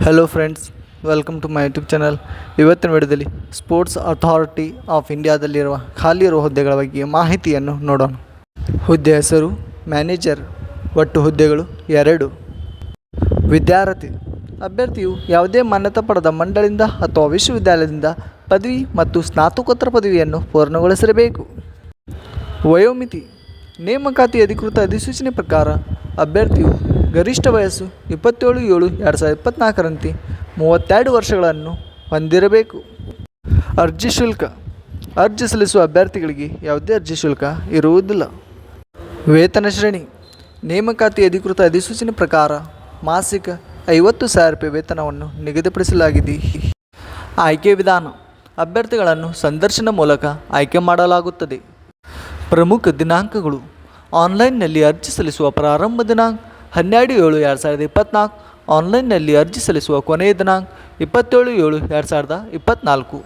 Hello friends, welcome to my YouTube channel. ಇವತ್ತಿನ ವಿಡಿಯೋದಲ್ಲಿ sports authority of ಇಂಡಿಯಾದಲ್ಲಿರುವ ಖಾಲಿ ಇರುವ ಹುದ್ದೆಗಳ ಬಗ್ಗೆ ಮಾಹಿತಿಯನ್ನು ನೋಡೋಣ. ಹುದ್ದೆ ಹೆಸರು ಮ್ಯಾನೇಜರ್. ಒಟ್ಟು ಹುದ್ದೆಗಳು 2. ವಿದ್ಯಾರ್ಥಿ ಅಭ್ಯರ್ಥಿಯು ಯಾವುದೇ ಮಾನ್ಯತಾ ಪಡೆದ ಮಂಡಳಿಯಿಂದ ಅಥವಾ ವಿಶ್ವವಿದ್ಯಾಲಯದಿಂದ ಪದವಿ ಮತ್ತು ಸ್ನಾತಕೋತ್ತರ ಪದವಿಯನ್ನು ಪೂರ್ಣಗೊಳಿಸಿರಬೇಕು. ವಯೋಮಿತಿ ನೇಮಕಾತಿ ಅಧಿಕೃತ ಅಧಿಸೂಚನೆ ಪ್ರಕಾರ ಅಭ್ಯರ್ಥಿಯು ಗರಿಷ್ಠ ವಯಸ್ಸು 27/7/2024ರಂತೆ 32 ವರ್ಷಗಳನ್ನು ಹೊಂದಿರಬೇಕು. ಅರ್ಜಿ ಶುಲ್ಕ ಅರ್ಜಿ ಸಲ್ಲಿಸುವ ಅಭ್ಯರ್ಥಿಗಳಿಗೆ ಯಾವುದೇ ಅರ್ಜಿ ಶುಲ್ಕ ಇರುವುದಿಲ್ಲ. ವೇತನ ಶ್ರೇಣಿ ನೇಮಕಾತಿ ಅಧಿಕೃತ ಅಧಿಸೂಚನೆ ಪ್ರಕಾರ ಮಾಸಿಕ 50,000 ರೂಪಾಯಿ ವೇತನವನ್ನು ನಿಗದಿಪಡಿಸಲಾಗಿದೆ. ಆಯ್ಕೆ ವಿಧಾನ ಅಭ್ಯರ್ಥಿಗಳನ್ನು ಸಂದರ್ಶನ ಮೂಲಕ ಆಯ್ಕೆ ಮಾಡಲಾಗುತ್ತದೆ. ಪ್ರಮುಖ ದಿನಾಂಕಗಳು: ಆನ್ಲೈನ್ನಲ್ಲಿ ಅರ್ಜಿ ಸಲ್ಲಿಸುವ ಪ್ರಾರಂಭ ದಿನಾಂಕ 12/7/2024. ಆನ್ಲೈನ್ನಲ್ಲಿ ಅರ್ಜಿ ಸಲ್ಲಿಸುವ ಕೊನೆಯ ದಿನಾಂಕ 27/7/2024.